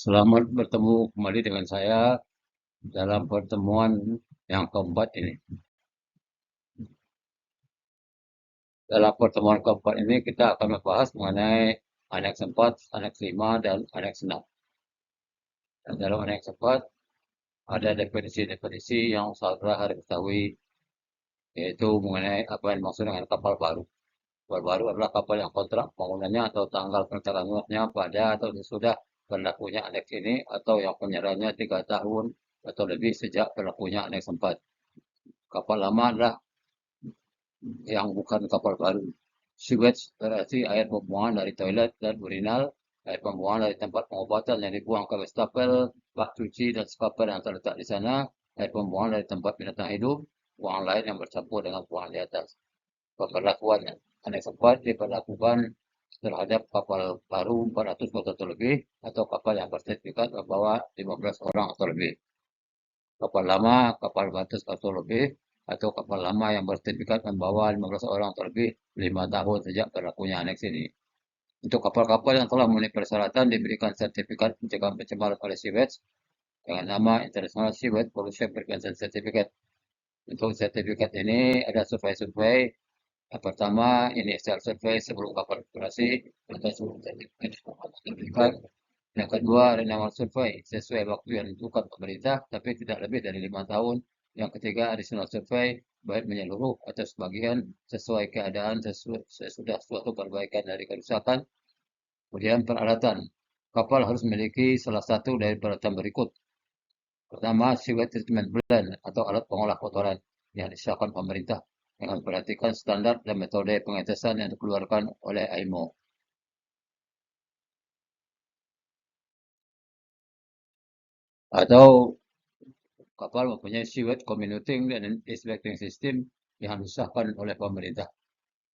Selamat bertemu kembali dengan saya dalam pertemuan yang keempat ini. Dalam pertemuan keempat ini kita akan membahas mengenai aneks 4, aneks 5, dan aneks 6. Dan dalam aneks 4 ada definisi-definisi yang saudara harus ketahui, yaitu mengenai apa yang dimaksud dengan kapal baru. Kapal baru adalah kapal yang kontrak bangunannya atau tanggal penerbangannya pada atau sesudah berlakunya aneks ini atau yang penyerahannya 3 tahun atau lebih sejak berlakunya aneks 4. Kapal lama adalah yang bukan kapal baru. Sewage berarti air pembuangan dari toilet dan urinal, air pembuangan dari tempat pengobatan yang dibuang ke wastafel, bak cuci dan skapel yang terletak di sana, air pembuangan dari tempat binatang hidup, buang lain yang bercampur dengan buang di atas. Pemberlakuannya, aneks 4 diperlakukan terhadap kapal baru 400 atau lebih atau kapal yang bersertifikat membawa 15 orang atau lebih. Kapal lama, kapal batas atau lebih, atau kapal lama yang bersertifikat membawa 15 orang atau lebih 5 tahun sejak berlakunya aneks ini. Untuk kapal-kapal yang telah memenuhi persyaratan diberikan sertifikat pencegahan pencemaran oleh Seaways dengan nama International Seaways Pollution Prevention Certificate. Untuk sertifikat ini ada survei-survei. Yang pertama, initial survei sebelum kapal operasi atau sebelum sertifikat. Yang kedua, renewal survei sesuai waktu yang ditentukan pemerintah, tapi tidak lebih dari 5 tahun. Yang ketiga, additional survei, baik menyeluruh atau sebagian sesuai keadaan sesudah suatu perbaikan dari kerusakan. Kemudian peralatan. Kapal harus memiliki salah satu dari peralatan berikut. Pertama, sewage treatment plant atau alat pengolah kotoran yang disahkan pemerintah dengan memperhatikan standar dan metode pengetesan yang dikeluarkan oleh IMO. Atau kapal mempunyai sewage commuting dan inspecting system yang disahkan oleh pemerintah.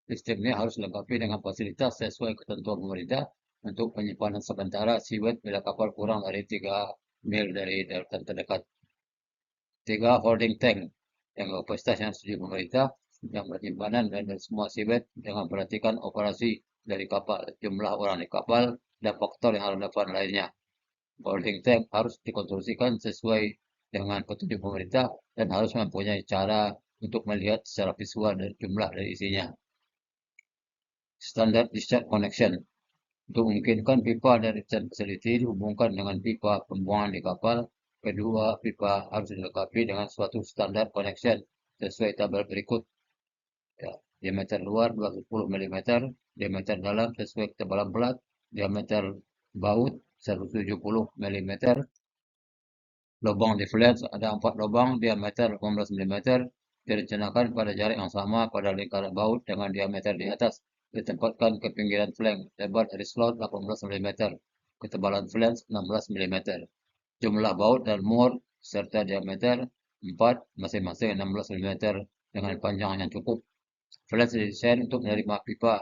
Sistem ini harus dilengkapi dengan fasilitas sesuai ketentuan pemerintah untuk penyimpanan sementara sewage bila kapal kurang dari 3 mil dari daratan terdekat. 3. Holding tank yang kapasitas yang setuju pemerintah yang penyimpanan dan semua sewage dengan perhatikan operasi dari kapal, jumlah orang di kapal, dan faktor yang relevan lainnya. Holding tank harus dikonstruksikan sesuai dengan petunjuk pemerintah dan harus mempunyai cara untuk melihat secara visual dari jumlah dari isinya. Standard discharge connection untuk memungkinkan pipa dari discharge facility dihubungkan dengan pipa pembuangan di kapal. Kedua, pipa harus dilengkapi dengan suatu standar connection sesuai tabel berikut. Ya, diameter luar 210 mm, diameter dalam sesuai ketebalan pelat, diameter baut 170 mm, lubang di flange ada 4 lubang, diameter 18 mm, direncanakan pada jarak yang sama pada lingkaran baut dengan diameter di atas. Ditempatkan ke pinggiran flank, lebar dari slot 18 mm, ketebalan flange 16 mm. Jumlah baut dan mur serta diameter 4 masing-masing 16 mm dengan panjang yang cukup. Flange didesain untuk menerima pipa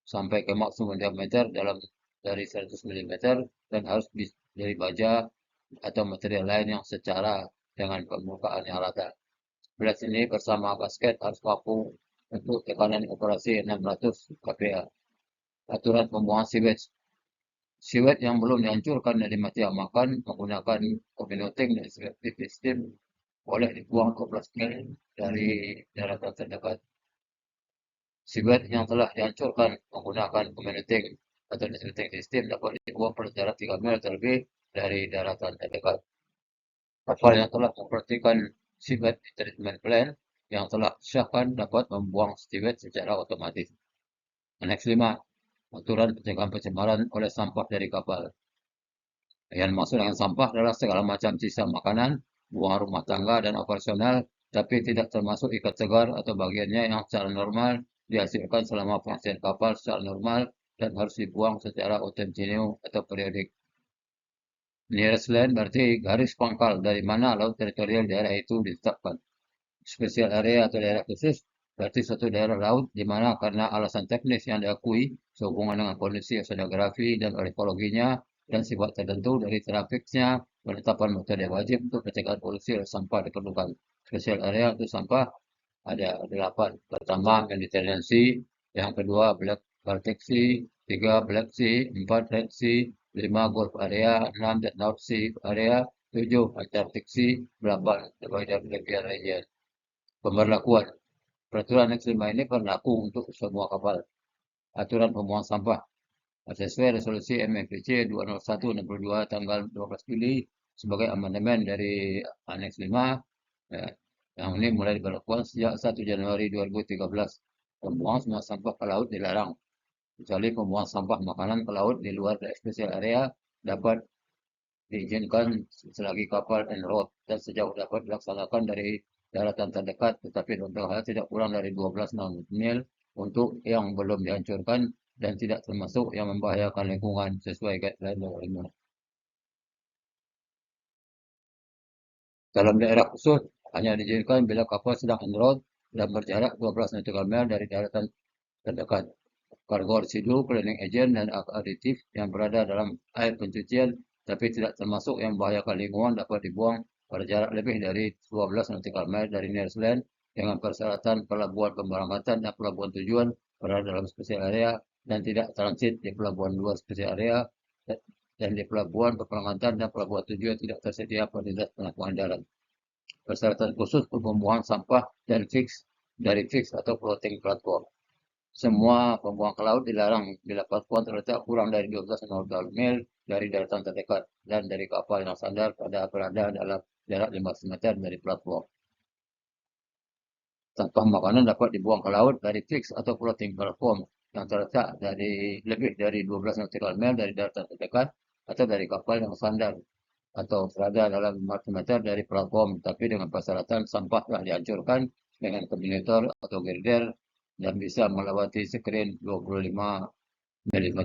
sampai ke maksimum diameter dalam dari 100 mm dan harus dari baja atau material lain yang secara dengan permukaan yang rata. Berat ini bersama basket harus mampu untuk tekanan operasi 600 kPa. Aturan pembuangan sewage. Sewage yang belum dihancurkan dan dimatiamakan menggunakan comminuting dan selective system boleh dibuang ke plastik dari daratan terdekat. Sewage yang telah dihancurkan menggunakan comminuting atau disinfecting system dapat dibuang pada jarak 3 mil terlebih dari daratan terdekat. Kapal yang telah memperhatikan sewage treatment plan yang telah disahkan dapat membuang sewage secara otomatis. Aneks 5. Aturan pencegahan pencemaran oleh sampah dari kapal. Yang maksud dengan sampah adalah segala macam sisa makanan, buang rumah tangga dan operasional, tapi tidak termasuk ikat segar atau bagiannya yang secara normal dihasilkan selama pengisian kapal secara normal dan harus dibuang secara kontinu atau periodik. Nearest land berarti garis pangkal dari mana laut teritorial daerah itu ditetapkan. Special area atau daerah khusus berarti suatu daerah laut di mana karena alasan teknis yang diakui sehubungan dengan kondisi oceanografi dan ekologinya dan sifat tertentu dari trafiknya, penetapan metode wajib untuk pencegahan polusi oleh sampah diperlukan. Special area untuk sampah ada 8. Pertama, Mediterranean Sea. Yang kedua, Baltic Sea. 3, Black Sea. 4, Red Sea. 5 Gulf Area, 6 North Sea Area, 7 Atlantic Sea, 8 Wider Caribbean Region. Pemberlakuan peraturan Aneks 5 ini berlaku untuk semua kapal. Aturan pembuangan sampah sesuai resolusi MFPC 201/62 tanggal 12 Juli sebagai amandemen dari Aneks 5, ya, yang ini mulai diberlakukan sejak 1 Januari 2013. Pembuangan semua sampah ke laut dilarang, kecuali pembuangan sampah makanan ke laut di luar dari special area dapat diizinkan selagi kapal en route dan sejauh dapat dilaksanakan dari daratan terdekat, tetapi untuk hal tidak kurang dari 12 mil untuk yang belum dihancurkan dan tidak termasuk yang membahayakan lingkungan sesuai guideline WHO. Dalam daerah khusus, hanya diizinkan bila kapal sedang en route dan berjarak 12 nautical mil dari daratan terdekat. Kargo residu, cleaning agent, dan aditif yang berada dalam air pencucian tapi tidak termasuk yang membahayakan lingkungan dapat dibuang pada jarak lebih dari 12 nautical mile dari nearest land dengan persyaratan pelabuhan pemberangkatan dan pelabuhan tujuan berada dalam special area dan tidak transit di pelabuhan luar special area dan di pelabuhan pemberangkatan dan pelabuhan tujuan tidak tersedia fasilitas penampungan darat. Persyaratan khusus untuk pembuangan sampah dan fix atau floating platform. Semua pembuangan ke laut dilarang bila platform terletak kurang dari 12 nautical mil dari daratan terdekat dan dari kapal yang sandar pada berada dalam jarak 500 meter dari platform. Sampah makanan dapat dibuang ke laut dari fix atau floating platform yang terletak dari lebih dari 12 nautical mil dari daratan terdekat atau dari kapal yang sandar atau berada dalam 500 meter dari platform, tapi dengan persyaratan sampah telah dihancurkan dengan kombinator atau girder dan bisa melewati screen 25 mm.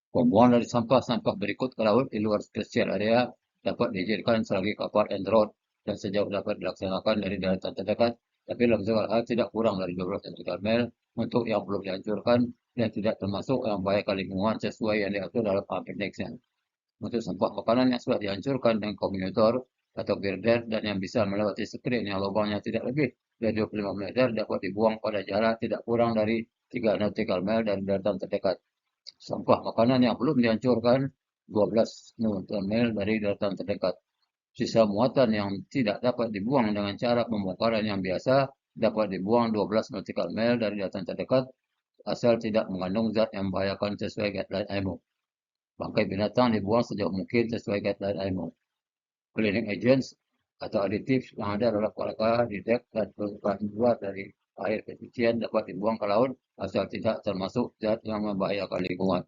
Pembuangan dari sampah-sampah berikut ke laut di luar special area dapat diizinkan selagi kapal en route dan sejauh dapat dilaksanakan dari daratan terdekat, tapi dalam segala hal tidak kurang dari 12 nautical mil untuk yang belum dihancurkan dan tidak termasuk yang membahayakan lingkungan sesuai yang diatur dalam appendix-nya. Untuk sampah makanan yang sudah dihancurkan dengan kombinator atau girder dan yang bisa melewati skrin yang lubangnya tidak lebih dari 25 meter dapat dibuang pada jarak tidak kurang dari 3 nautical mile dari daratan terdekat. Sampah makanan yang belum dihancurkan 12 nautical mile dari daratan terdekat. Sisa muatan yang tidak dapat dibuang dengan cara pembongkaran yang biasa dapat dibuang 12 nautical mile dari daratan terdekat asal tidak mengandung zat yang membahayakan sesuai guideline IMO. Bangkai binatang dibuang sejauh mungkin sesuai guideline IMO. Cleaning agents atau aditif yang ada dalam kolaka, di dek, dan permukaan luar dari air pencucian dapat dibuang ke laut asal tidak termasuk zat yang membahayakan lingkungan.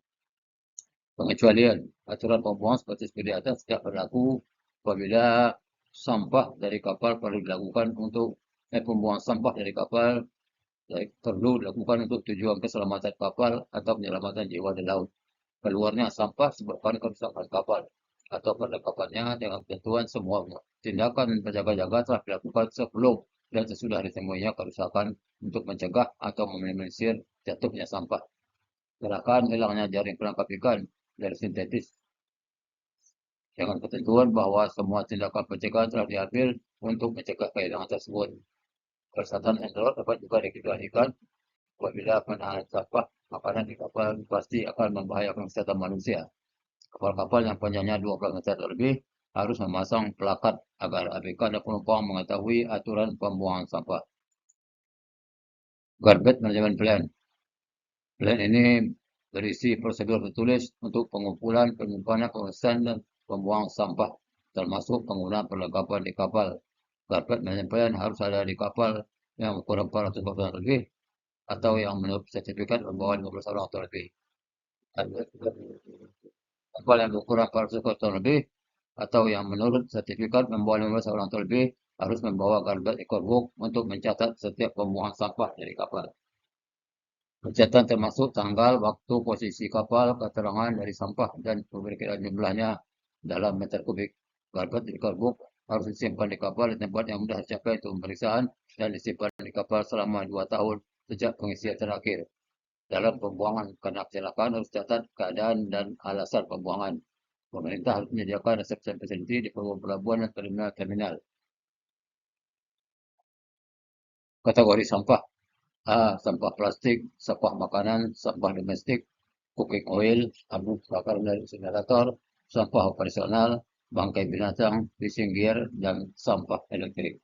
Pengecualian aturan pembuangan seperti di atas tidak berlaku apabila sampah dari kapal perlu dilakukan untuk pembuangan sampah dari kapal perlu dilakukan untuk tujuan keselamatan kapal atau penyelamatan jiwa di laut. Keluarnya sampah sebabkan kerusakan kapal atau perlengkapannya dengan ketentuan semua tindakan penjaga-jaga telah dilakukan sebelum dan sesudah ditemuinya kerusakan untuk mencegah atau meminimalisir jatuhnya sampah. Gerakan hilangnya jaring penangkap ikan dari sintetis dengan ketentuan bahwa semua tindakan pencegahan telah diambil untuk mencegah kehilangan tersebut. Kesehatan Android dapat juga dikecualikan apabila penahan sampah makanan di kapal pasti akan membahayakan kesehatan manusia. Kapal-kapal yang panjangnya 12 meter lebih harus memasang plakat agar ABK dan penumpang mengetahui aturan pembuangan sampah. Garbage Management Plan. Plan ini berisi prosedur tertulis untuk pengumpulan, penyimpanan, pengesahan, dan pembuangan sampah, termasuk penggunaan perlengkapan di kapal. Garbage Management Plan harus ada di kapal yang ukuran 400 orang lebih atau yang menurut sertifikat membawa 15 orang atau lebih. Kapal yang berukuran 400 ton lebih atau yang menurut sertifikat membawa 15 orang atau lebih harus membawa garbage record book untuk mencatat setiap pembuangan sampah dari kapal. Pencatatan termasuk tanggal, waktu, posisi kapal, keterangan dari sampah, dan perkiraan jumlahnya dalam meter kubik. Garbage record book harus disimpan di kapal di tempat yang mudah dicapai untuk pemeriksaan dan disimpan di kapal selama 2 tahun sejak pengisian terakhir. Dalam pembuangan karena kecelakaan harus catat keadaan dan alasan pembuangan. Pemerintah harus menyediakan reception facility di pelabuhan dan terminal-terminal. Kategori sampah. A. Sampah plastik, sampah makanan, sampah domestik, cooking oil, abu bakar dari generator, sampah operasional, bangkai binatang, fishing gear, dan sampah elektrik.